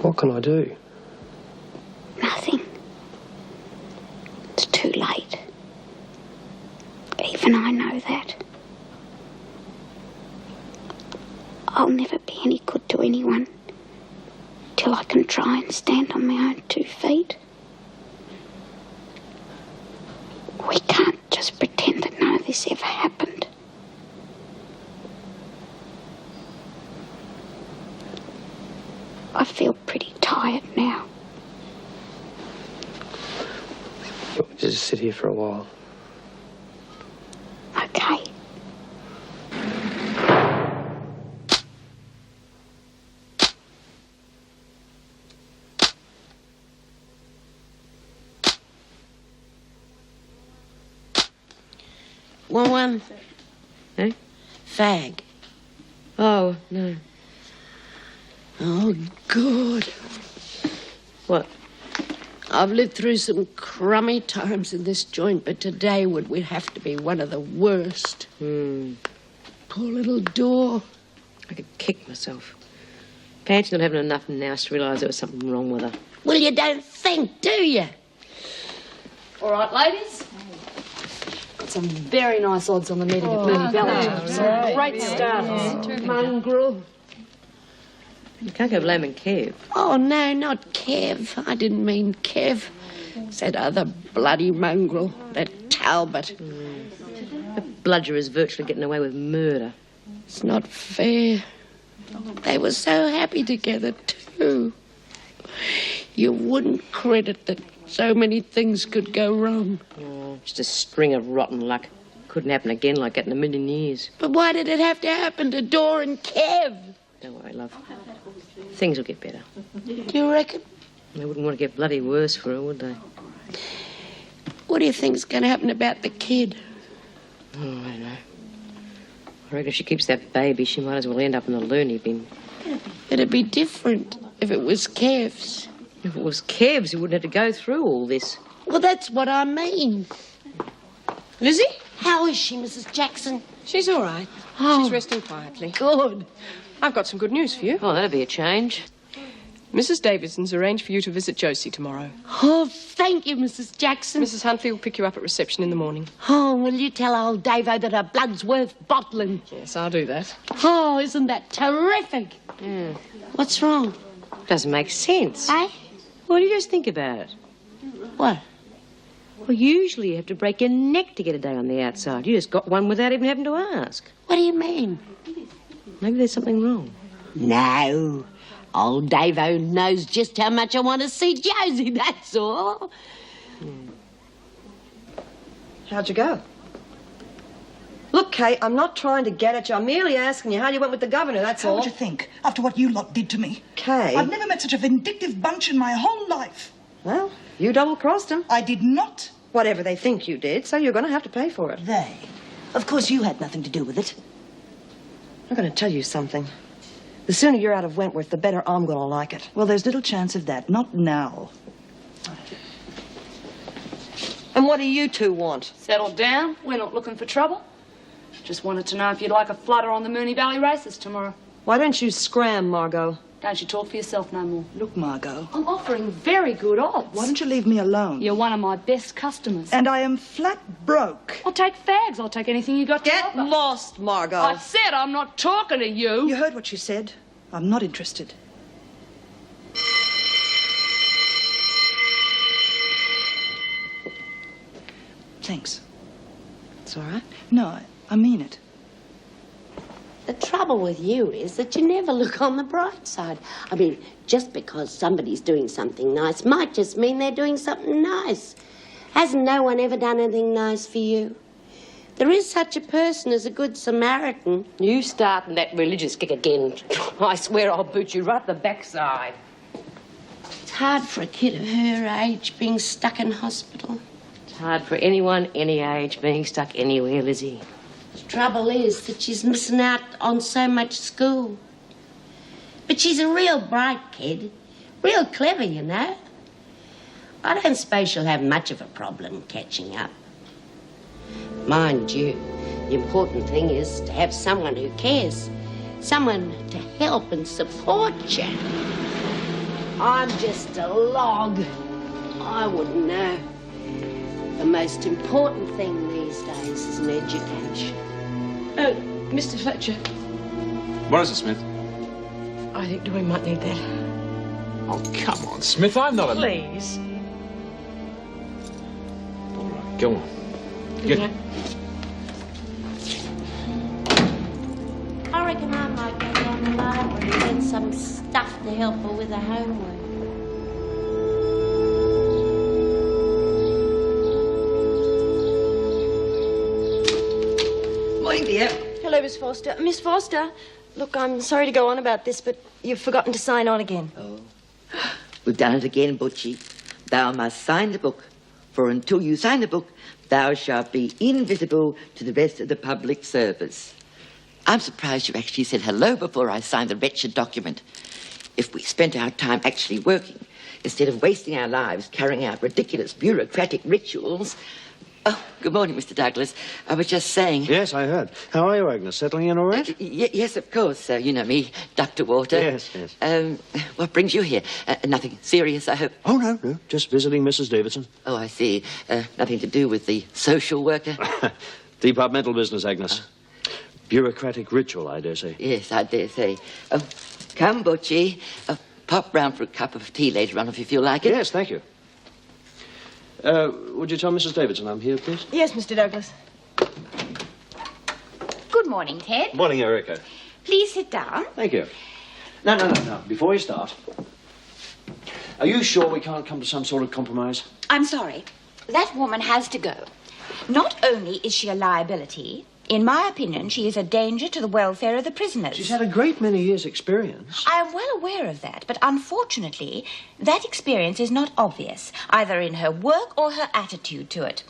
What can I do? Nothing. It's too late. Even I know that. I'll never be any good to anyone till I can try and stand on my own 2 feet. We can't just pretend that none of this ever happened. I feel pretty tired now. You'll just sit here for a while. Okay. One. Eh? Fag. Oh, no. Oh, good. What? I've lived through some crummy times in this joint, but today would have to be one of the worst. Poor little door. I could kick myself. Fancy not having enough now to realise there was something wrong with her. Well, you don't think, do you? All right, ladies. Got some very nice odds on the meeting at Mooney Valley. Some great starters. Mongrel. You can't go blaming Kev. Oh, no, not Kev. I didn't mean Kev. It's that other bloody mongrel, that Talbot. The bludger is virtually getting away with murder. It's not fair. They were so happy together, too. You wouldn't credit that so many things could go wrong. Oh, just a string of rotten luck. Couldn't happen again like that in a million years. But why did it have to happen to Dor and Kev? Don't worry, love. Things will get better. Do you reckon? They wouldn't want to get bloody worse for her, would they? What do you think's going to happen about the kid? Oh, I don't know. I reckon if she keeps that baby, she might as well end up in the loony bin. It'd be different if it was Kev's. If it was Kev's, he wouldn't have to go through all this. Well, that's what I mean. Lizzie? How is she, Mrs. Jackson? She's all right. Oh. She's resting quietly. Good. I've got some good news for you. Oh, that'll be a change. Mrs. Davidson's arranged for you to visit Josie tomorrow. Oh, thank you, Mrs. Jackson. Mrs. Huntley will pick you up at reception in the morning. Oh, will you tell old Davo that her blood's worth bottling? Yes, I'll do that. Oh, isn't that terrific? Yeah. What's wrong? Doesn't make sense. Eh? Well, you just think about it. What? Well, usually you have to break your neck to get a day on the outside. You just got one without even having to ask. What do you mean? Maybe there's something wrong. No. Old Davo knows just how much I want to see Josie, that's all. How'd you go? Look, Kate, I'm not trying to get at you. I'm merely asking you how you went with the governor, that's all. How would you think, after what you lot did to me? Kate. I've never met such a vindictive bunch in my whole life. Well, you double-crossed him. I did not. Whatever they think you did, so you're going to have to pay for it. They? Of course you had nothing to do with it. I'm going to tell you something. The sooner you're out of Wentworth, the better I'm going to like it. Well, there's little chance of that. Not now. And what do you two want? Settle down. We're not looking for trouble. Just wanted to know if you'd like a flutter on the Mooney Valley races tomorrow. Why don't you scram, Margot? Don't you talk for yourself no more. Look, Margot, I'm offering very good odds. why don't you leave me alone? You're one of my best customers. And I am flat broke. I'll take fags. I'll take anything you got to Get offer. lost, Margot. I said I'm not talking to you. You heard what she said. I'm not interested. Thanks. It's all right. No, I mean it. The trouble with you is that you never look on the bright side. I mean, just because somebody's doing something nice might just mean they're doing something nice. Hasn't no one ever done anything nice for you? There is such a person as a good Samaritan. You starting that religious kick again. I swear I'll boot you right the backside. It's hard for a kid of her age being stuck in hospital. It's hard for anyone, any age, being stuck anywhere, Lizzie. The trouble is that she's missing out on so much school. But she's a real bright kid. Real clever, you know. I don't suppose she'll have much of a problem catching up. Mind you, the important thing is to have someone who cares. Someone to help and support you. I'm just a log. I wouldn't know. The most important thing these days is an education. Oh, Mr. Fletcher, What is it, Smith? I think we might need that. Oh, come on, Smith. I'm not a... Please. All right, go on. Get... Okay. I reckon I might go down the library and get some stuff to help her with her homework. Morning, dear. Hello, Miss Foster. Miss Foster, look, I'm sorry to go on about this, but you've forgotten to sign on again. Oh, we've done it again, Butchie. Thou must sign the book, for until you sign the book, thou shalt be invisible to the rest of the public service. I'm surprised you actually said hello before I signed the wretched document. If we spent our time actually working, instead of wasting our lives carrying out ridiculous bureaucratic rituals... Oh, good morning, Mr. Douglas. I was just saying... Yes, I heard. How are you, Agnes? Settling in all right? Yes, of course. You know me, Dr. Walter. Yes, yes. What brings you here? Nothing serious, I hope? Oh, no. Just visiting Mrs. Davidson. Oh, I see. Nothing to do with the social worker? Departmental business, Agnes. Bureaucratic ritual, I dare say. Yes, I dare say. Oh, come, Butchie. Pop round for a cup of tea later on if you feel like it. Yes, thank you. Would you tell Mrs. Davidson I'm here, please? Yes, Mr. Douglas. Good morning, Ted. Morning, Erica. Please sit down. Thank you. No. Before we start, are you sure we can't come to some sort of compromise? I'm sorry. That woman has to go. Not only is she a liability, in my opinion, she is a danger to the welfare of the prisoners. She's had a great many years' experience. I am well aware of that, but unfortunately, that experience is not obvious, either in her work or her attitude to it.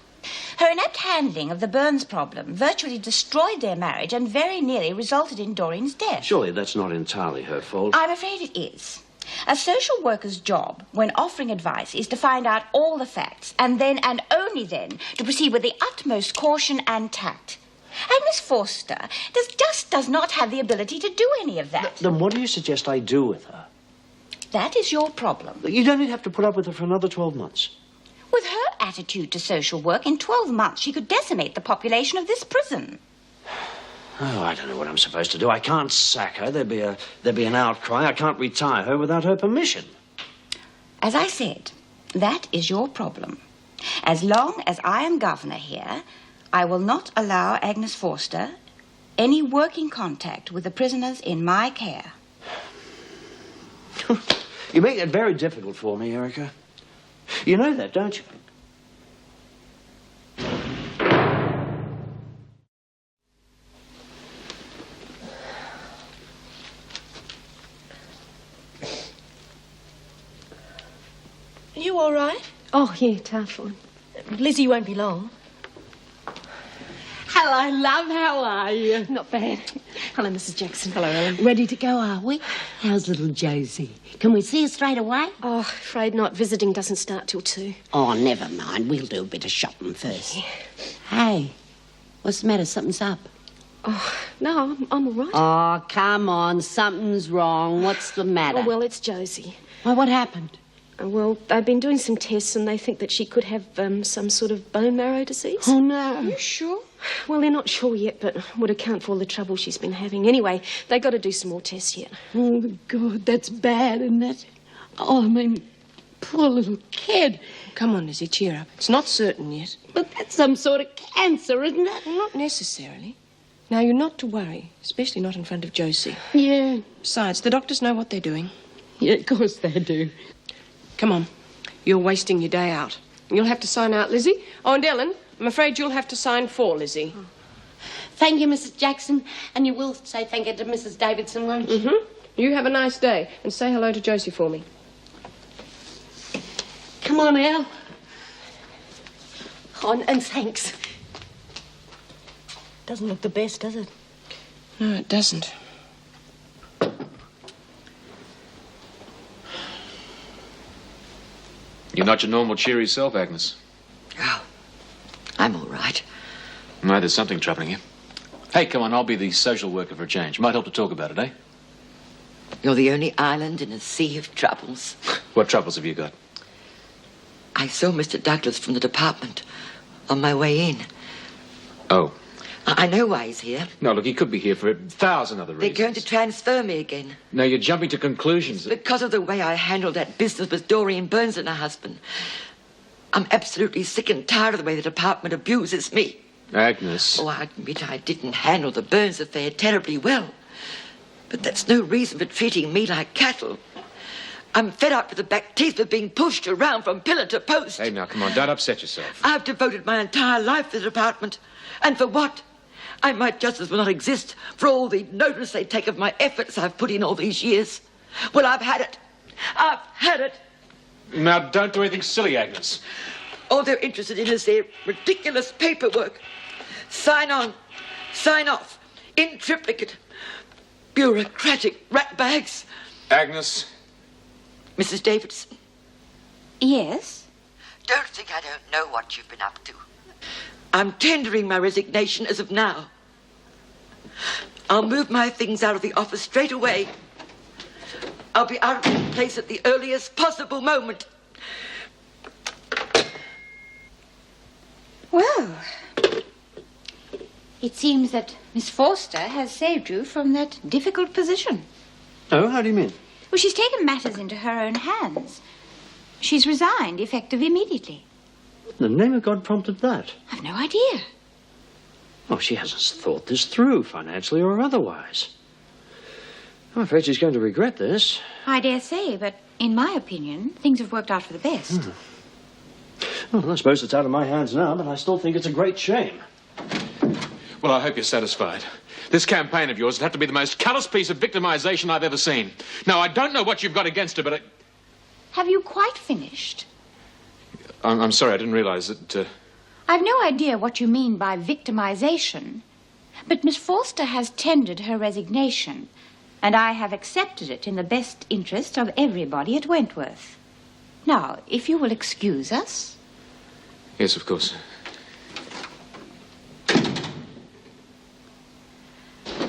Her inept handling of the Burns problem virtually destroyed their marriage and very nearly resulted in Doreen's death. Surely that's not entirely her fault. I'm afraid it is. A social worker's job, when offering advice, is to find out all the facts, and then, and only then, to proceed with the utmost caution and tact. And Miss Forster does not have the ability to do any of that. Then what do you suggest I do with her? That is your problem. You don't have to put up with her for another 12 months. With her attitude to social work, in 12 months she could decimate the population of this prison. Oh, I don't know what I'm supposed to do. I can't sack her. There'd be an outcry. I can't retire her without her permission. As I said, that is your problem. As long as I am governor here, I will not allow Agnes Forster any working contact with the prisoners in my care. You make that very difficult for me, Erica. You know that, don't you? Are you all right? Oh, yeah, tough one. Lizzie won't be long. Hello, love. How are you? Not bad. Hello, Mrs. Jackson. Hello, Ellen. Ready to go, are we? How's little Josie? Can we see her straight away? Oh, afraid not. Visiting doesn't start till 2. Oh, never mind. We'll do a bit of shopping first. Yeah. Hey, what's the matter? Something's up. Oh, no, I'm all right. Oh, come on. Something's wrong. What's the matter? Oh, well, it's Josie. Well, what happened? Well, they've been doing some tests and they think that she could have some sort of bone marrow disease. Oh, no. Are you sure? Well, they're not sure yet, but would account for all the trouble she's been having. Anyway, they got to do some more tests yet. Oh, God, that's bad, isn't it? Oh, I mean, poor little kid. Come on, Lizzie, cheer up. It's not certain yet. But that's some sort of cancer, isn't it? Well, not necessarily. Now, you're not to worry, especially not in front of Josie. Yeah. Besides, the doctors know what they're doing. Yeah, of course they do. Come on. You're wasting your day out. You'll have to sign out, Lizzie. Oh, and Ellen, I'm afraid you'll have to sign for Lizzie. Oh. Thank you, Mrs. Jackson. And you will say thank you to Mrs. Davidson, won't you? Mm-hmm. You have a nice day. And say hello to Josie for me. Come on, Elle. Oh, and thanks. Doesn't look the best, does it? No, it doesn't. You're not your normal cheery self, Agnes. Oh, I'm all right. No, there's something troubling you. Hey, come on, I'll be the social worker for a change. Might help to talk about it, eh? You're the only island in a sea of troubles. What troubles have you got? I saw Mr. Douglas from the department on my way in. Oh. I know why he's here. No, look, he could be here for 1,000 other reasons. They're going to transfer me again. No, you're jumping to conclusions. Because of the way I handled that business with Doreen Burns and her husband. I'm absolutely sick and tired of the way the department abuses me. Agnes. Oh, I admit I didn't handle the Burns affair terribly well. But that's no reason for treating me like cattle. I'm fed up with the back teeth of being pushed around from pillar to post. Hey, now, come on, don't upset yourself. I've devoted my entire life to the department. And for what? I might just as well not exist for all the notice they take of my efforts I've put in all these years. Well, I've had it. I've had it. Now, don't do anything silly, Agnes. All they're interested in is their ridiculous paperwork. Sign on, sign off, in triplicate. Bureaucratic ratbags. Agnes. Mrs. Davidson. Yes? Don't think I don't know what you've been up to. I'm tendering my resignation as of now. I'll move my things out of the office straight away. I'll be out of this place at the earliest possible moment. Well, it seems that Miss Forster has saved you from that difficult position. Oh, how do you mean? Well, she's taken matters into her own hands. She's resigned, effective immediately. The name of God prompted that? I've no idea. Oh, she hasn't thought this through, financially or otherwise. I'm afraid she's going to regret this. I dare say, but in my opinion, things have worked out for the best. Well, I suppose it's out of my hands now, but I still think it's a great shame. Well, I hope you're satisfied. This campaign of yours would have to be the most callous piece of victimization I've ever seen. Now, I don't know what you've got against her, but Have you quite finished? I'm sorry, I didn't realize that... I've no idea what you mean by victimization, but Miss Forster has tendered her resignation, and I have accepted it in the best interest of everybody at Wentworth. Now, if you will excuse us... Yes, of course.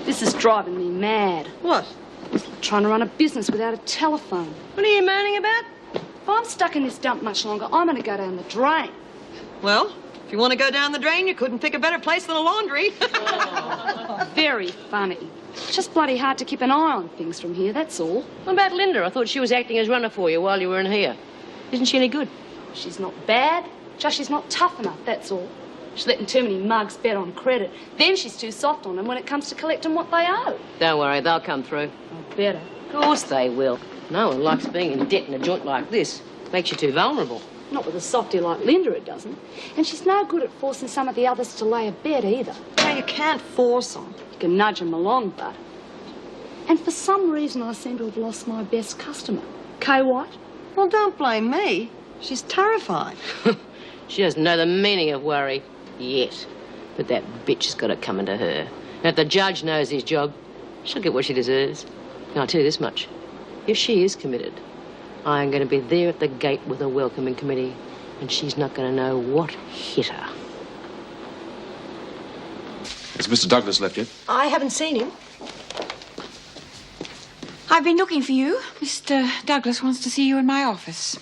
This is driving me mad. What? Trying to run a business without a telephone. What are you moaning about? If I'm stuck in this dump much longer, I'm going to go down the drain. Well, if you want to go down the drain, you couldn't pick a better place than a laundry. Very funny. It's just bloody hard to keep an eye on things from here, that's all. What about Linda? I thought she was acting as runner for you while you were in here. Isn't she any good? She's not bad, just she's not tough enough, that's all. She's letting too many mugs bet on credit. Then she's too soft on them when it comes to collecting what they owe. Don't worry, they'll come through. Oh, better. Of course they will. No one likes being in debt in a joint like this. Makes you too vulnerable. Not with a softy like Linda, it doesn't. And she's no good at forcing some of the others to lay a bet either. No, you can't force them. You can nudge them along, but... And for some reason, I seem to have lost my best customer. Kay White. Well, don't blame me. She's terrified. She doesn't know the meaning of worry. Yet. But that bitch has got it coming to her. And if the judge knows his job, she'll get what she deserves. And I'll tell you this much. If she is committed, I'm going to be there at the gate with a welcoming committee, and she's not going to know what hit her. Has Mr. Douglas left yet? I haven't seen him. I've been looking for you. Mr. Douglas wants to see you in my office.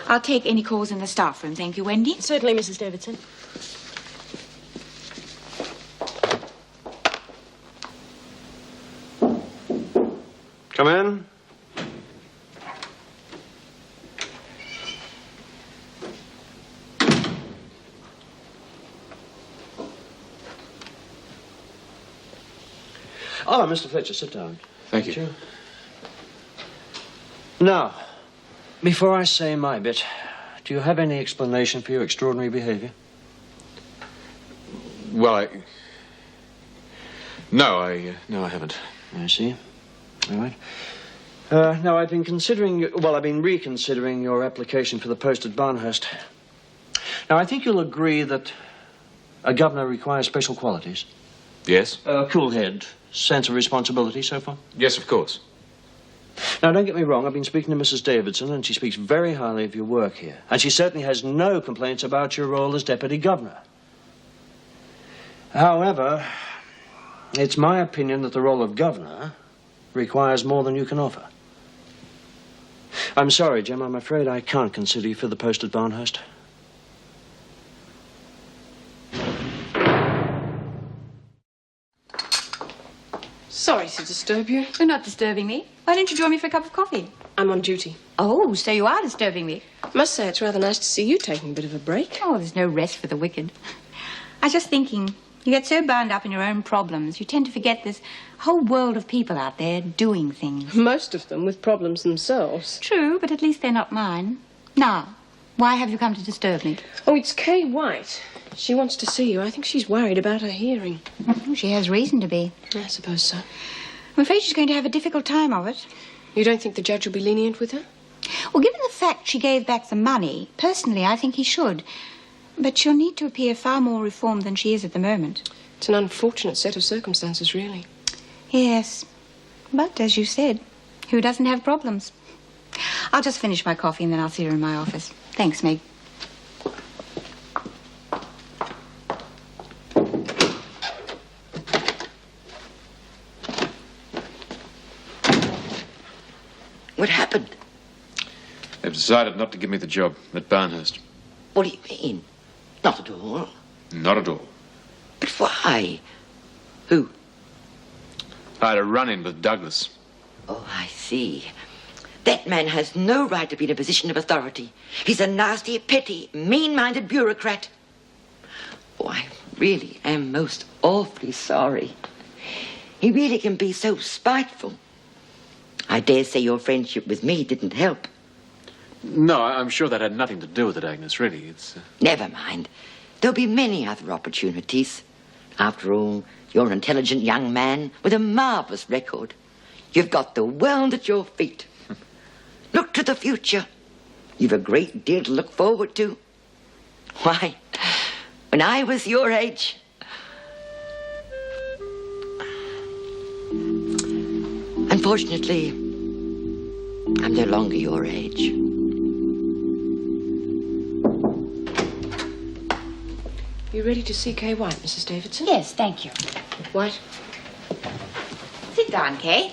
I'll take any calls in the staff room, thank you, Wendy. Certainly, Mrs. Davidson. Come in. Oh, Mr. Fletcher, sit down. Thank you. Now, before I say my bit, do you have any explanation for your extraordinary behavior? Well, No, I haven't. I see. All right. Now, I've been reconsidering your application for the post at Barnhurst. Now, I think you'll agree that a governor requires special qualities. Yes? Cool head, sense of responsibility, so far? Yes, of course. Now, don't get me wrong, I've been speaking to Mrs. Davidson, and she speaks very highly of your work here. And she certainly has no complaints about your role as deputy governor. However, it's my opinion that the role of governor requires more than you can offer. I'm sorry, Jim. I'm afraid I can't consider you for the post at Barnhurst. Sorry to disturb you. You're not disturbing me. Why don't you join me for a cup of coffee? I'm on duty. Oh, so you are disturbing me. Must say it's rather nice to see you taking a bit of a break. Oh, there's no rest for the wicked. I was just thinking, you get so bound up in your own problems, you tend to forget there's a whole world of people out there doing things. Most of them with problems themselves. True, but at least they're not mine. Now, why have you come to disturb me? Oh, it's Kay White. She wants to see you. I think she's worried about her hearing. She has reason to be. I suppose so. I'm afraid she's going to have a difficult time of it. You don't think the judge will be lenient with her? Well, given the fact she gave back the money, personally, I think he should. But she'll need to appear far more reformed than she is at the moment. It's an unfortunate set of circumstances, really. Yes. But, as you said, who doesn't have problems? I'll just finish my coffee and then I'll see her in my office. Thanks, Meg. What happened? They've decided not to give me the job at Barnhurst. What do you mean? Not at all. Not at all. But why? Who? I had a run-in with Douglas. Oh, I see. That man has no right to be in a position of authority. He's a nasty, petty, mean-minded bureaucrat. Oh, I really am most awfully sorry. He really can be so spiteful. I dare say your friendship with me didn't help. No, I'm sure that had nothing to do with it, Agnes, really. It's... Never mind. There'll be many other opportunities. After all, you're an intelligent young man with a marvellous record. You've got the world at your feet. Look to the future. You've a great deal to look forward to. Why, when I was your age... Unfortunately, I'm no longer your age. You ready to see Kay White, Mrs. Davidson? Yes, thank you. White? Sit down, Kay.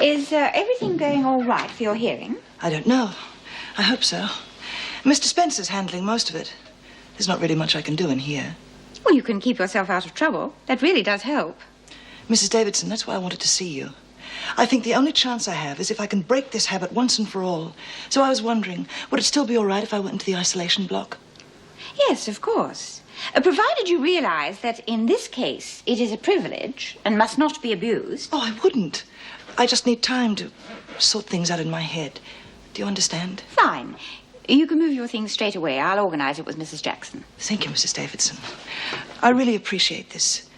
Is everything going all right for your hearing? I don't know. I hope so. Mr. Spencer's handling most of it. There's not really much I can do in here. Well, you can keep yourself out of trouble. That really does help. Mrs. Davidson, that's why I wanted to see you. I think the only chance I have is if I can break this habit once and for all. So I was wondering, would it still be all right if I went into the isolation block? Yes, of course. Provided you realize that in this case it is a privilege and must not be abused. Oh, I wouldn't. I just need time to sort things out in my head. Do you understand? Fine. You can move your things straight away. I'll organize it with Mrs. Jackson. Thank you, Mrs. Davidson. I really appreciate this.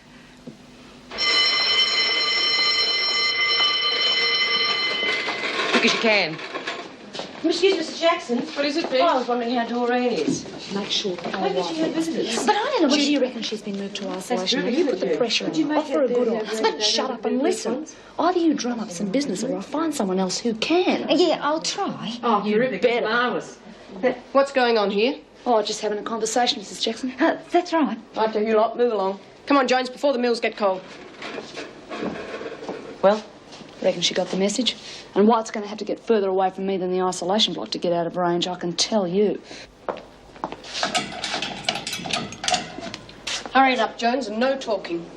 Quick as you can. Excuse Mrs. Jackson. What is it, please? Oh, I was wondering how Doreen is. Make sure Kay Maybe White she had visitors. But I don't know. What do you reckon she's been moved to isolation? Will you put the pressure on her? Offer a good odds. But shut up and listen. Either you drum up some business or I'll find someone else who can. Yeah, I'll try. Oh, you're better. Marvellous. What's going on here? Oh, just having a conversation, Mrs. Jackson. That's right. Right to you lot, move along. Come on, Jones, before the mills get cold. Well, reckon she got the message. And White's going to have to get further away from me than the isolation block to get out of range, I can tell you. Hurry it up, Jones, and no talking.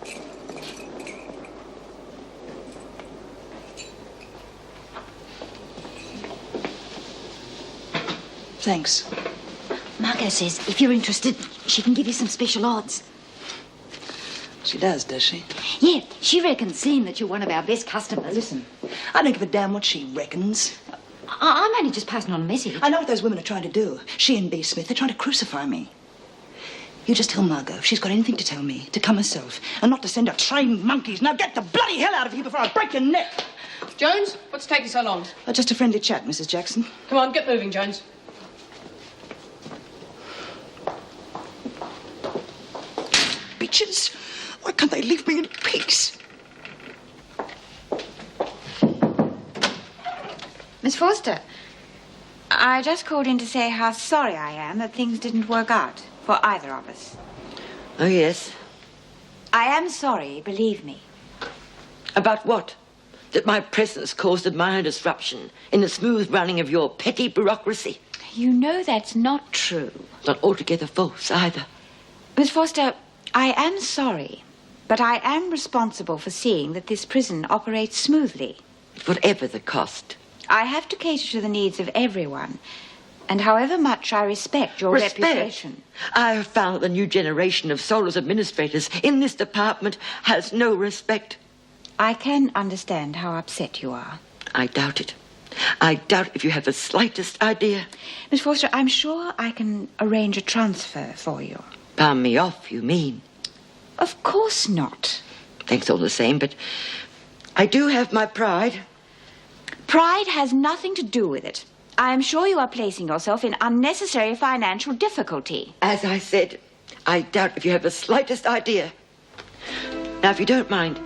Thanks. Margot says if you're interested, she can give you some special odds. She does she? Yeah, she reckons, seeing that you're one of our best customers. Listen, I don't give a damn what she reckons. I'm only just passing on a message. I know what those women are trying to do. She and B. Smith, they're trying to crucify me. You just tell Margot if she's got anything to tell me, to come herself, and not to send her trained monkeys. Now get the bloody hell out of here before I break your neck. Jones, what's taking so long? Just a friendly chat, Mrs. Jackson. Come on, get moving, Jones. Bitches! Why can't they leave me in peace? Miss Forster, I just called in to say how sorry I am that things didn't work out for either of us. Oh, yes. I am sorry, believe me. About what? That my presence caused a minor disruption in the smooth running of your petty bureaucracy. You know that's not true. Not altogether false, either. Miss Foster, I am sorry, but I am responsible for seeing that this prison operates smoothly. Whatever the cost. I have to cater to the needs of everyone. And however much I respect your reputation... I have found that the new generation of soulless administrators in this department has no respect. I can understand how upset you are. I doubt it. I doubt if you have the slightest idea. Miss Forster, I'm sure I can arrange a transfer for you. Palm me off, you mean? Of course not. Thanks all the same, but I do have my pride. Pride has nothing to do with it. I am sure you are placing yourself in unnecessary financial difficulty. As I said, I doubt if you have the slightest idea. Now, if you don't mind,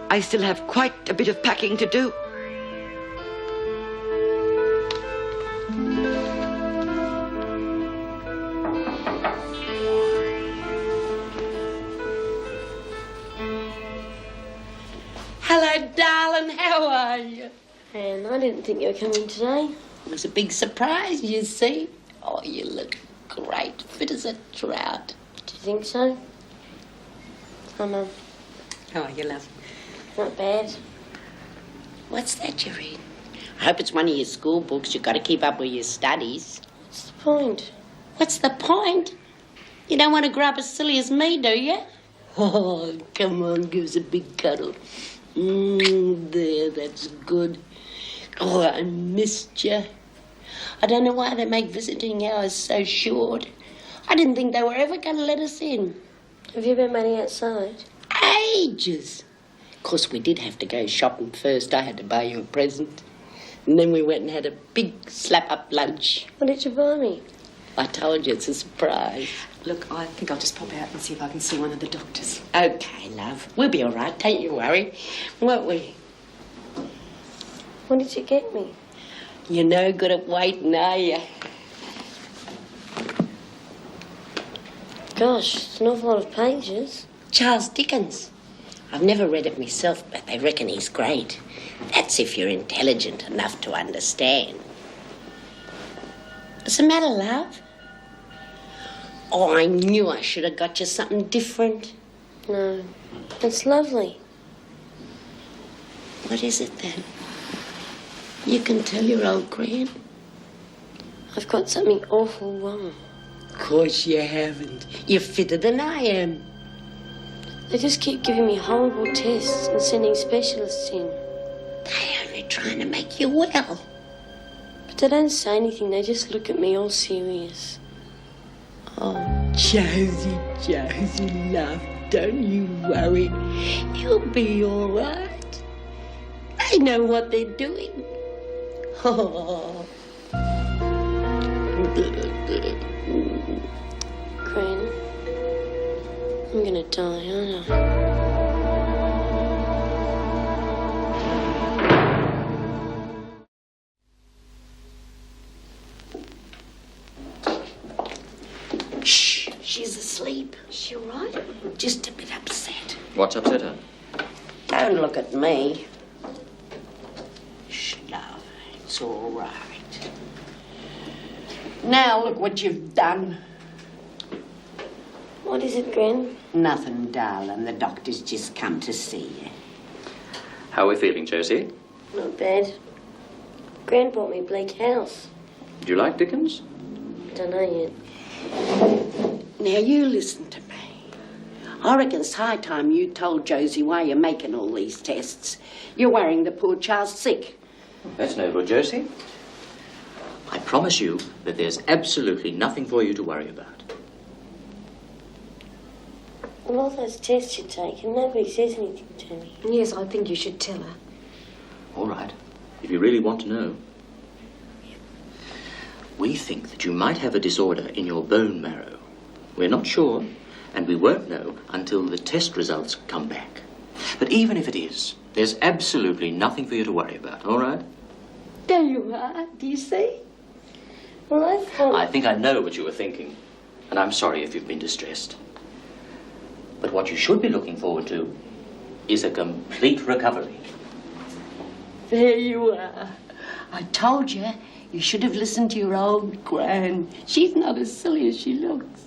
I still have quite a bit of packing to do. Hello, darling. How are you? Anne, I didn't think you were coming today. It was a big surprise, you see. Oh, you look great, fit as a trout. Do you think so? Hi, Mum. How are you, love? Not bad. What's that you read? I hope it's one of your school books. You've got to keep up with your studies. What's the point? What's the point? You don't want to grow up as silly as me, do you? Oh, come on, give us a big cuddle. There, that's good. Oh, I missed you. I don't know why they make visiting hours so short. I didn't think they were ever going to let us in. Have you been waiting outside? Ages. Of course, we did have to go shopping first. I had to buy you a present. And then we went and had a big slap-up lunch. What did you buy me? I told you, it's a surprise. Look, I think I'll just pop out and see if I can see one of the doctors. Okay, love. We'll be all right. Don't you worry. Won't we? What did you get me? You're no good at waiting, are you? Gosh, it's an awful lot of pages. Charles Dickens. I've never read it myself, but they reckon he's great. That's if you're intelligent enough to understand. What's the matter, love? Oh, I knew I should have got you something different. No, it's lovely. What is it, then? You can tell your old Gran. I've got something awful wrong. Of course you haven't. You're fitter than I am. They just keep giving me horrible tests and sending specialists in. They're only trying to make you well. But they don't say anything. They just look at me all serious. Oh, Josie, Josie, love, don't you worry. You'll be all right. They know what they're doing. Oh. Gran, I'm gonna die, aren't I? Shh, she's asleep. Is she all right? Just a bit upset. What's upset her? Don't look at me. Shh, love, it's all right. Now look what you've done. What is it, Gran? Nothing, darling. The doctor's just come to see you. How are we feeling, Josie? Not bad. Gran bought me Bleak House. Do you like Dickens? Don't know yet. Now you listen to me. I reckon it's high time you told Josie why you're making all these tests. You're worrying the poor child sick. That's no good, Josie. I promise you that there's absolutely nothing for you to worry about. Well, all those tests you take and nobody says anything to me. Yes, I think you should tell her. All right, if you really want to know. We think that you might have a disorder in your bone marrow. We're not sure, and we won't know until the test results come back. But even if it is, there's absolutely nothing for you to worry about, all right? There you are, do you see? Well, I thought... I think I know what you were thinking, and I'm sorry if you've been distressed. But what you should be looking forward to is a complete recovery. There you are. I told you, you should have listened to your old gran. She's not as silly as she looks.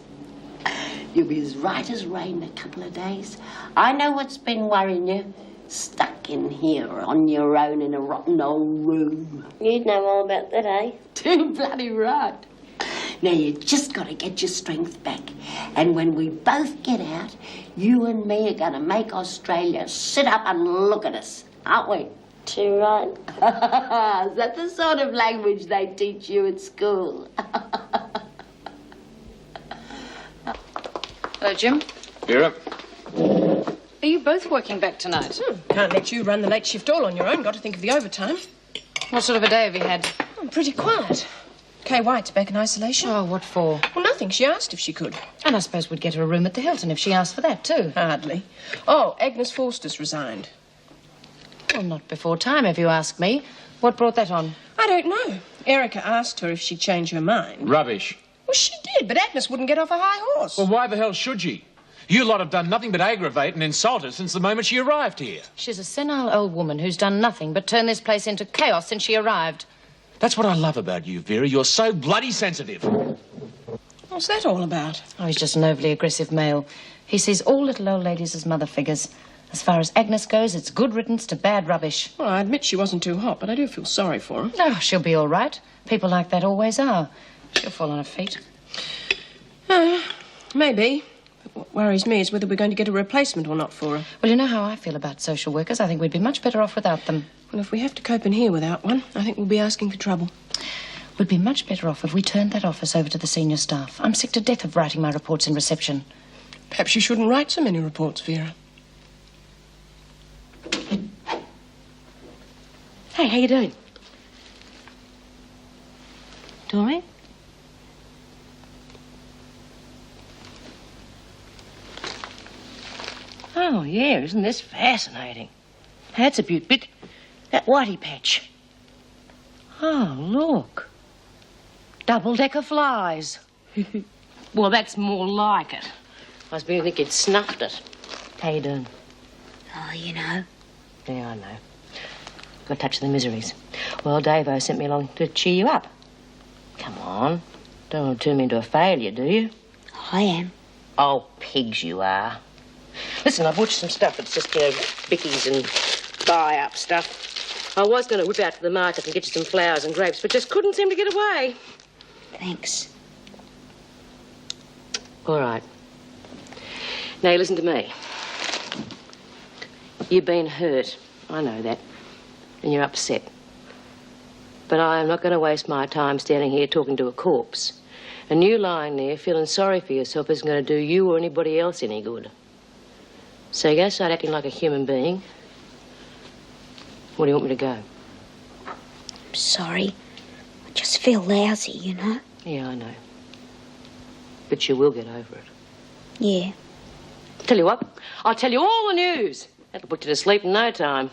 You'll be as right as rain in a couple of days. I know what's been worrying you. Stuck in here on your own in a rotten old room. You'd know all about that, eh? Too bloody right. Now, you just got to get your strength back. And when we both get out, you and me are going to make Australia sit up and look at us, aren't we? Too right. Is that the sort of language they teach you at school? Hello, Jim. Vera? Are you both working back tonight? Can't let you run the late shift all on your own. Got to think of the overtime. What sort of a day have you had? Oh, pretty quiet. Kay White's back in isolation. Oh, what for? Well, nothing. She asked if she could. And I suppose we'd get her a room at the Hilton if she asked for that, too. Hardly. Oh, Agnes Forster's resigned. Well, not before time, if you ask me. What brought that on? I don't know. Erica asked her if she'd change her mind. Rubbish. Well, she did, but Agnes wouldn't get off a high horse. Well, why the hell should she? You lot have done nothing but aggravate and insult her since the moment she arrived here. She's a senile old woman who's done nothing but turn this place into chaos since she arrived. That's what I love about you, Vera. You're so bloody sensitive. What's that all about? Oh, he's just an overly aggressive male. He sees all little old ladies as mother figures. As far as Agnes goes, it's good riddance to bad rubbish. Well, I admit she wasn't too hot, but I do feel sorry for her. Oh, she'll be all right. People like that always are. She'll fall on her feet. Maybe. But what worries me is whether we're going to get a replacement or not for her. Well, you know how I feel about social workers. I think we'd be much better off without them. Well, if we have to cope in here without one, I think we'll be asking for trouble. We'd be much better off if we turned that office over to the senior staff. I'm sick to death of writing my reports in reception. Perhaps you shouldn't write so many reports, Vera. Hey, how you doing? All right? Oh, yeah, isn't this fascinating? That's a beaut bit. That whitey patch. Oh, look. Double-decker flies. Well, that's more like it. I was beginning to think you'd snuffed it. How you doing? Oh, you know. Yeah, I know. Got a touch of the miseries. Well, Davo sent me along to cheer you up. Come on. Don't want to turn me into a failure, do you? I am. Oh, pigs you are. Listen, I've watched some stuff. It's just, bickies and buy-up stuff. I was going to whip out to the market and get you some flowers and grapes, but just couldn't seem to get away. Thanks. All right. Now, you listen to me. You've been hurt. I know that. And you're upset. But I am not going to waste my time standing here talking to a corpse. And you lying there feeling sorry for yourself isn't going to do you or anybody else any good. So you go start acting like a human being. Where do you want me to go? I'm sorry. I just feel lousy, you know? Yeah, I know. But you will get over it. Yeah. Tell you what, I'll tell you all the news. That'll put you to sleep in no time.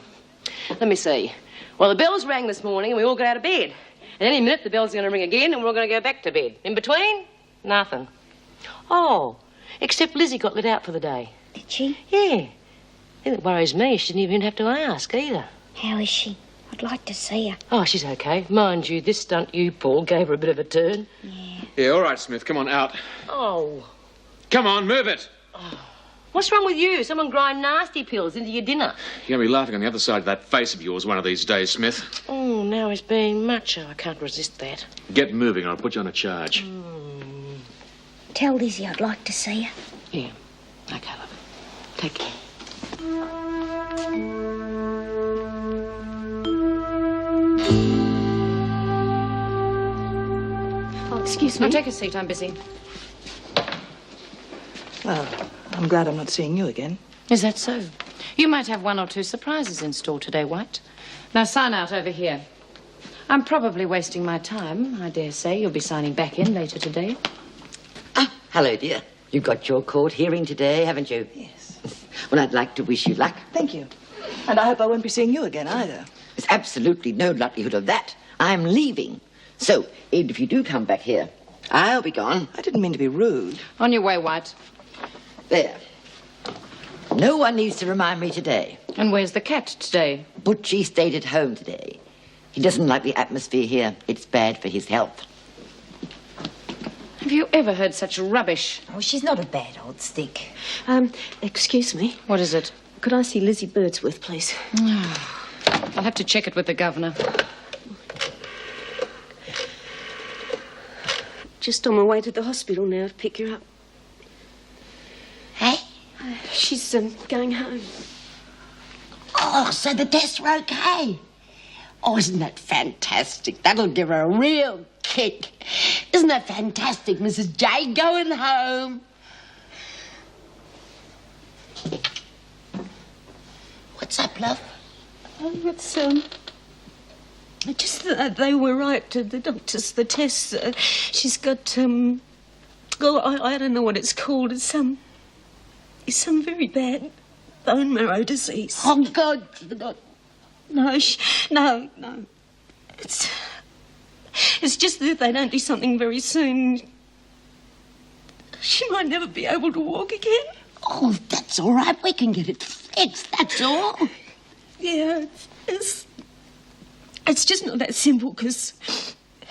Let me see. Well, the bells rang this morning and we all got out of bed. And any minute the bell's going to ring again and we're all going to go back to bed. In between, nothing. Oh, except Lizzie got let out for the day. Did she? Yeah. The thing that worries me, she didn't even have to ask either. How is she? I'd like to see her. Oh, she's okay. Mind you, this stunt you pulled gave her a bit of a turn. Yeah, all right, Smith. Come on, out. Oh. Come on, move it. What's wrong with you? Someone grind nasty pills into your dinner. You're going to be laughing on the other side of that face of yours one of these days, Smith. Oh, now he's being macho. I can't resist that. Get moving or I'll put you on a charge. Tell Lizzie I'd like to see her. Yeah. Okay, love. Take care. Oh, excuse me. Take a seat. I'm busy. Well, I'm glad I'm not seeing you again. Is that so? You might have one or two surprises in store today, White. Now sign out over here. I'm probably wasting my time. I dare say you'll be signing back in later today. Ah, hello, dear. You've got your court hearing today, haven't you? Yes. Well, I'd like to wish you luck. Thank you. And I hope I won't be seeing you again either. There's absolutely no likelihood of that. I'm leaving. So, even if you do come back here, I'll be gone. I didn't mean to be rude. On your way, White. There. No one needs to remind me today. And where's the cat today? Butchie stayed at home today. He doesn't like the atmosphere here. It's bad for his health. Have you ever heard such rubbish? Oh, she's not a bad old stick. Excuse me. What is it? Could I see Lizzie Birdsworth, please? I'll have to check it with the governor. Just on my way to the hospital now to pick her up. Hey? She's going home. Oh, so the tests were okay. Oh, isn't that fantastic? That'll give her a real kick. Isn't that fantastic, Mrs. J, going home? What's up, love? Oh, it's, just that they were right, the doctors, the tests. She's got, well, I don't know what it's called. It's some very bad bone marrow disease. Oh, God. No. It's just that if they don't do something very soon, she might never be able to walk again. Oh, that's all right. We can get it fixed, that's all. Yeah, it's just not that simple, because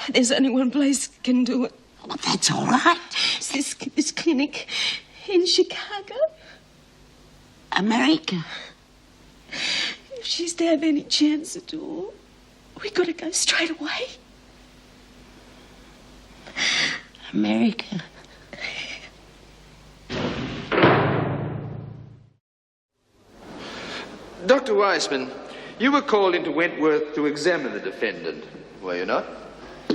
there's only one place can do it. Oh, that's all right. It's this clinic in Chicago. America. If she's to have any chance at all, we've got to go straight away. America. Dr. Weissman, you were called into Wentworth to examine the defendant, were you not?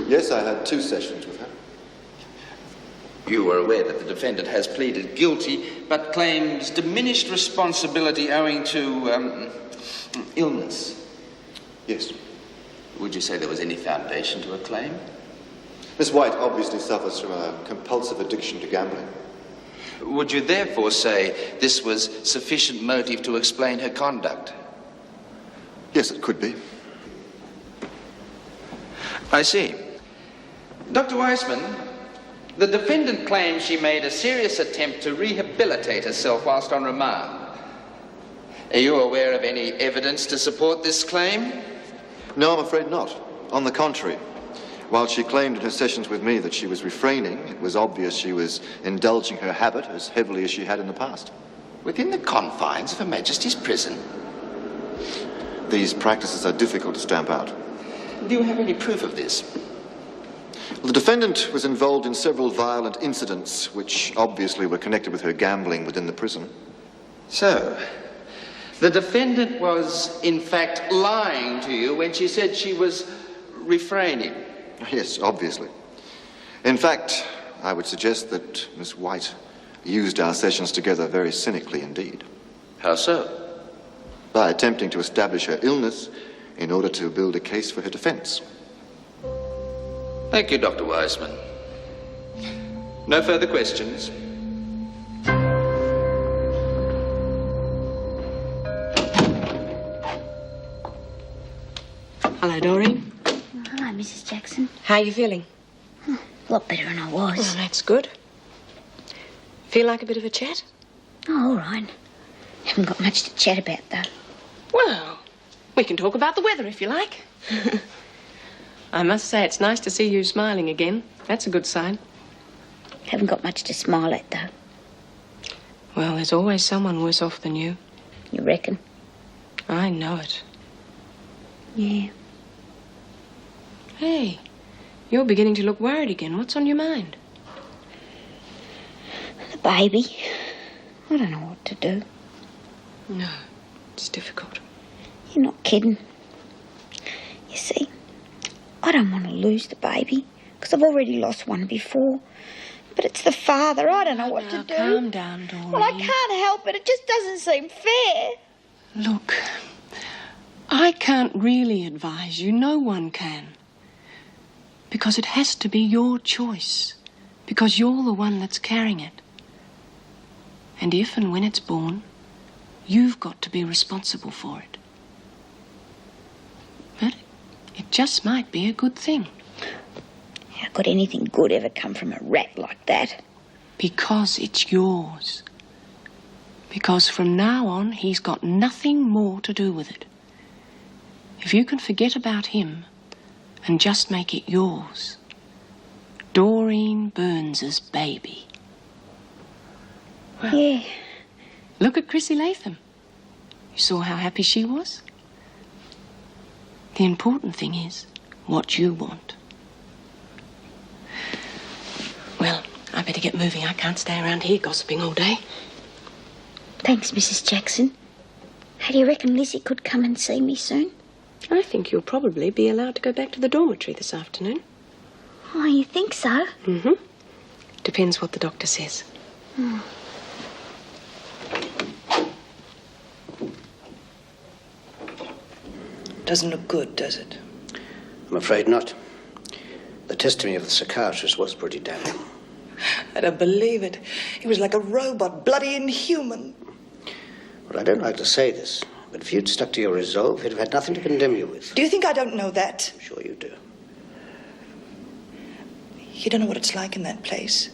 Yes, I had 2 sessions with her. You were aware that the defendant has pleaded guilty, but claims diminished responsibility owing to, illness. Yes. Would you say there was any foundation to her claim? Miss White obviously suffers from a compulsive addiction to gambling. Would you therefore say this was sufficient motive to explain her conduct? Yes, it could be. I see. Dr. Weissman, the defendant claims she made a serious attempt to rehabilitate herself whilst on remand. Are you aware of any evidence to support this claim? No, I'm afraid not. On the contrary. While she claimed in her sessions with me that she was refraining, it was obvious she was indulging her habit as heavily as she had in the past. Within the confines of Her Majesty's prison? These practices are difficult to stamp out. Do you have any proof of this? Well, the defendant was involved in several violent incidents which obviously were connected with her gambling within the prison. So, the defendant was in fact lying to you when she said she was refraining? Yes, obviously. In fact, I would suggest that Miss White used our sessions together very cynically indeed. How so? By attempting to establish her illness in order to build a case for her defense. Thank you, Dr. Weissman. No further questions? Hello, Doreen. Hello, Mrs. Jackson. How are you feeling? A lot better than I was. Well, that's good. Feel like a bit of a chat? Oh, all right. Haven't got much to chat about, though. Well, we can talk about the weather if you like. I must say it's nice to see you smiling again. That's a good sign. Haven't got much to smile at, though. Well, there's always someone worse off than you. You reckon? I know it. Yeah. Hey, you're beginning to look worried again. What's on your mind? The baby. I don't know what to do. No, it's difficult. You're not kidding. You see, I don't want to lose the baby, because I've already lost one before. But it's the father. I don't know what to do. Calm down, Doreen. Well, I can't help it. It just doesn't seem fair. Look, I can't really advise you. No one can. Because it has to be your choice. Because you're the one that's carrying it. And if and when it's born, you've got to be responsible for it. But it just might be a good thing. How could anything good ever come from a rat like that? Because it's yours. Because from now on, he's got nothing more to do with it. If you can forget about him and just make it yours, Doreen Burns's baby. Well, Yeah. look at Chrissy Latham. You saw how happy she was? The important thing is what you want. Well, I better get moving. I can't stay around here gossiping all day. Thanks, Mrs. Jackson. How do you reckon Lizzie could come and see me soon? I think you'll probably be allowed to go back to the dormitory this afternoon. Oh, you think so? Mm-hmm. Depends what the doctor says. Doesn't look good, does it? I'm afraid not. The testimony of the psychiatrist was pretty damning. I don't believe it. He was like a robot, bloody inhuman. Well, I don't like to say this, but if you'd stuck to your resolve, he'd have had nothing to condemn you with. Do you think I don't know that? Sure you do. You don't know what it's like in that place.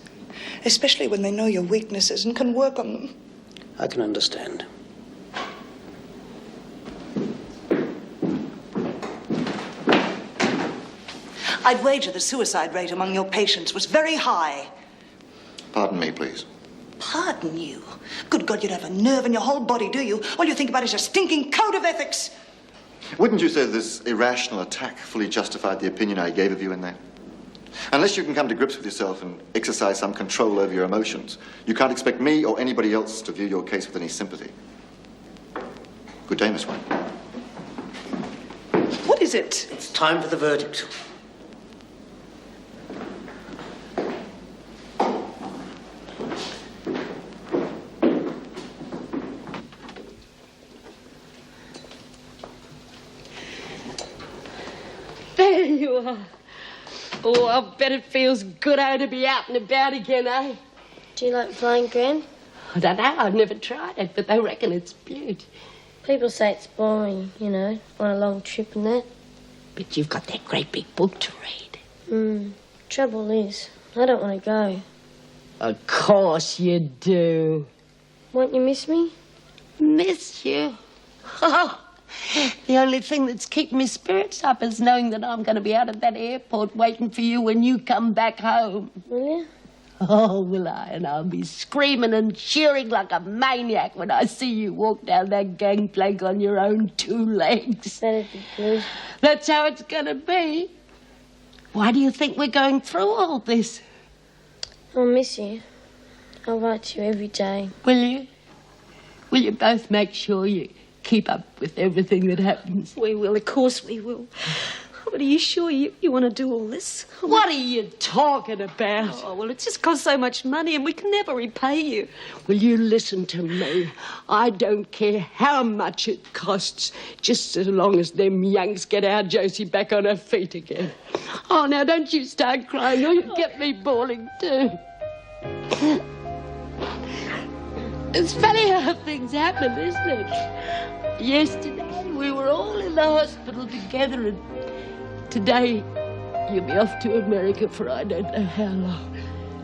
Especially when they know your weaknesses and can work on them. I can understand. I'd wager the suicide rate among your patients was very high. Pardon me, please. Pardon you? Good God, you don't have a nerve in your whole body, do you? All you think about is your stinking code of ethics. Wouldn't you say this irrational attack fully justified the opinion I gave of you in there? Unless you can come to grips with yourself and exercise some control over your emotions, you can't expect me or anybody else to view your case with any sympathy. Good day, Miss White. What is it? It's time for the verdict. There you are. Oh, I bet it feels good to be out and about again, eh? Do you like flying, Gran? I don't know. I've never tried it, but they reckon it's beaut. People say it's boring, you know, on a long trip and that. But you've got that great big book to read. Trouble is, I don't want to go. Of course you do. Won't you miss me? Miss you? Oh, the only thing that's keeping my spirits up is knowing that I'm going to be out at that airport waiting for you when you come back home. Will you? Oh, will I? And I'll be screaming and cheering like a maniac when I see you walk down that gangplank on your own two legs. That'd be good. That's how it's going to be. Why do you think we're going through all this? I'll miss you. I'll write to you every day. Will you? Will you both make sure you keep up with everything that happens? We will, of course we will. But are you sure you want to do all this? What are you talking about? Oh, well, it just costs so much money and we can never repay you. Will you listen to me? I don't care how much it costs, just as long as them Yanks get our Josie back on her feet again. Oh, now don't you start crying or you'll get me bawling too. It's funny how things happen, isn't it? Yesterday we were all in the hospital together and today you'll be off to America for I don't know how long.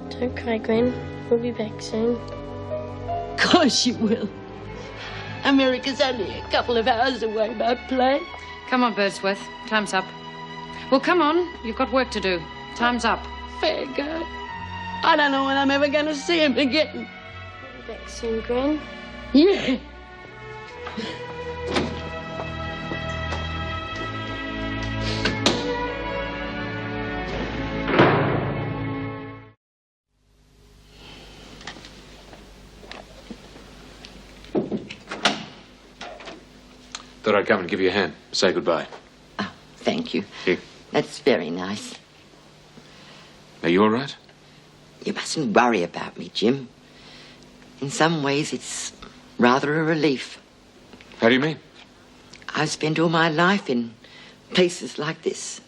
Don't cry, Gwen. We'll be back soon. Of course you will. America's only a couple of hours away by plane. Come on, Birdsworth. Time's up. Well, come on. You've got work to do. Time's up. Fair go. I don't know when I'm ever going to see him again. We'll be back soon, Gwen. Yeah. Thought I'd come and give you a hand. Say goodbye. Oh, thank you. Here. That's very nice. Are you all right? You mustn't worry about me, Jim. In some ways, it's rather a relief. How do you mean? I've spent all my life in places like this.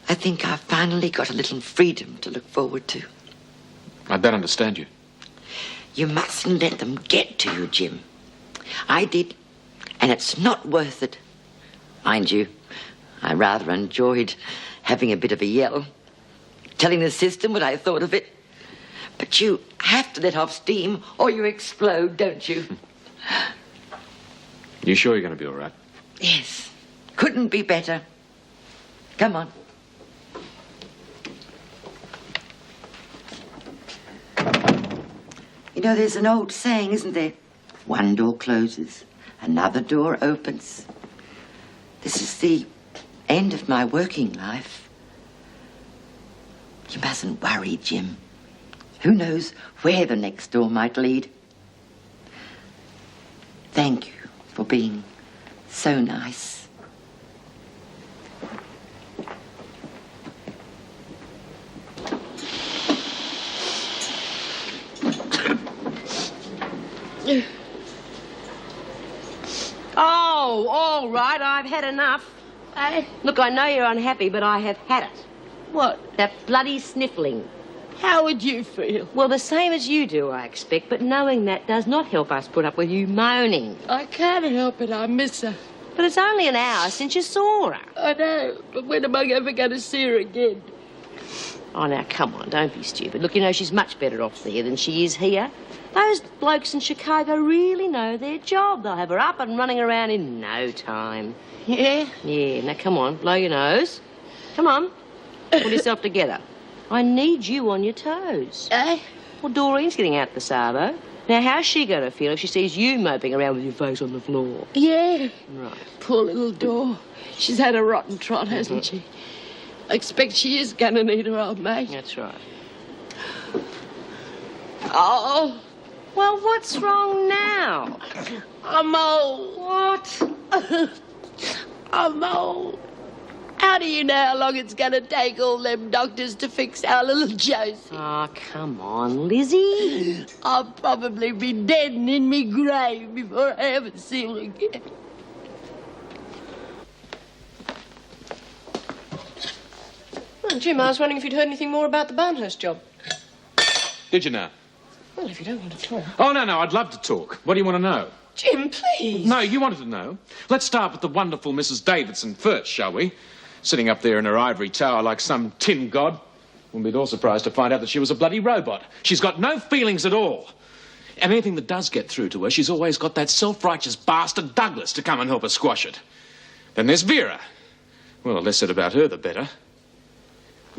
I think I've finally got a little freedom to look forward to. I don't understand you. You mustn't let them get to you, Jim. I did, and it's not worth it. Mind you, I rather enjoyed having a bit of a yell, telling the system what I thought of it. But you have to let off steam or you explode, don't you? You sure you're going to be all right? Yes. Couldn't be better. Come on. You know, there's an old saying, isn't there? One door closes, another door opens. This is the end of my working life. You mustn't worry, Jim. Who knows where the next door might lead? Thank you for being so nice. Oh, all right, I've had enough. Look, I know you're unhappy, but I have had it. What? That bloody sniffling. How would you feel? Well, the same as you do, I expect, but knowing that does not help us put up with you moaning. I can't help it, I miss her. But it's only an hour since you saw her. I know, but when am I ever going to see her again? Oh, now, come on, don't be stupid. Look, you know, she's much better off there than she is here. Those blokes in Chicago really know their job. They'll have her up and running around in no time. Yeah? Yeah, now, come on, blow your nose. Come on, pull yourself together. I need you on your toes. Well, Doreen's getting out the Savo. Now, how's she going to feel if she sees you moping around with your face on the floor? Yeah. Right. Poor little Dor. She's had a rotten trot, hasn't she? I expect she is going to need her old mate. That's right. Oh. Well, what's wrong now? I'm old. What? I'm old. How do you know how long it's going to take all them doctors to fix our little Josie? Oh, come on, Lizzie. I'll probably be dead and in me grave before I ever see her again. Well, Jim, I was wondering if you'd heard anything more about the Barnhurst job. Did you now? Well, if you don't want to talk. Oh, no, I'd love to talk. What do you want to know? Jim, please. No, you wanted to know. Let's start with the wonderful Mrs. Davidson first, shall we? Sitting up there in her ivory tower like some tin god. Wouldn't be at all surprised to find out that she was a bloody robot. She's got no feelings at all. And anything that does get through to her, she's always got that self-righteous bastard Douglas to come and help her squash it. Then there's Vera. Well, the less said about her, the better. And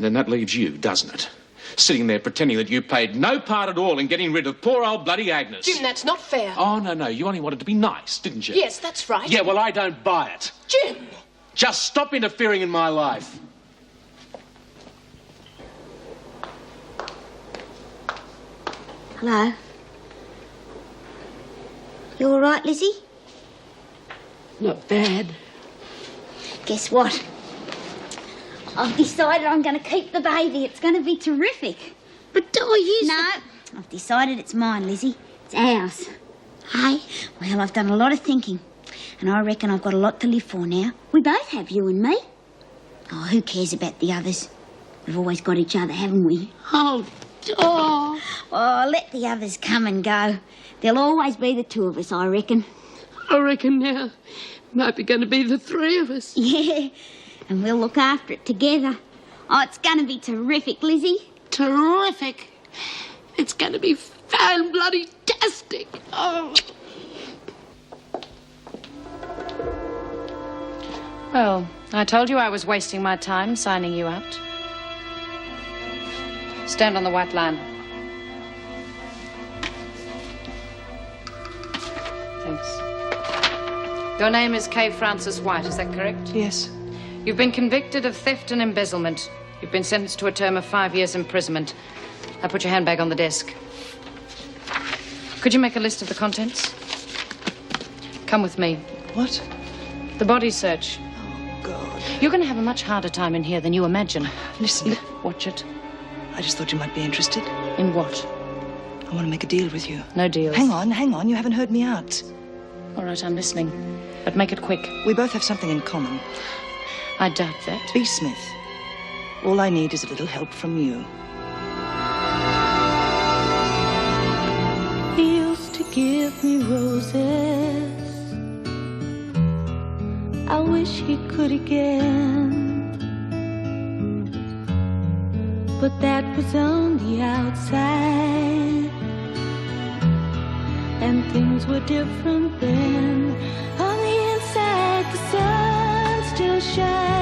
then that leaves you, doesn't it? Sitting there pretending that you played no part at all in getting rid of poor old bloody Agnes. Jim, that's not fair. Oh, no, you only wanted to be nice, didn't you? Yes, that's right. Yeah, well, I don't buy it. Jim! Just stop interfering in my life. Hello? You all right, Lizzie? Not bad. Guess what? I've decided I'm going to keep the baby. It's going to be terrific. But you... No, I've decided it's mine, Lizzie. It's ours. Hey? Well, I've done a lot of thinking. And I reckon I've got a lot to live for now. We both have, you and me. Oh, who cares about the others? We've always got each other, haven't we? Oh. Oh, let the others come and go. There'll always be the two of us, I reckon. I reckon now might be going to be the three of us. Yeah, and we'll look after it together. Oh, it's going to be terrific, Lizzie. Terrific. It's going to be fan-bloody-tastic. Oh. Well, I told you I was wasting my time signing you out. Stand on the white line. Thanks. Your name is Kay Francis White, is that correct? Yes. You've been convicted of theft and embezzlement. You've been sentenced to a term of 5 years imprisonment. Now put your handbag on the desk. Could you make a list of the contents? Come with me. What? The body search. Oh, God. You're going to have a much harder time in here than you imagine. Listen. Watch it. I just thought you might be interested. In what? I want to make a deal with you. No deals. Hang on. You haven't heard me out. All right, I'm listening. But make it quick. We both have something in common. I doubt that. B. Smith. All I need is a little help from you. He used to give me roses. I wish he could again. but that was on the outside. And things were different then. On the inside, the sun still shines.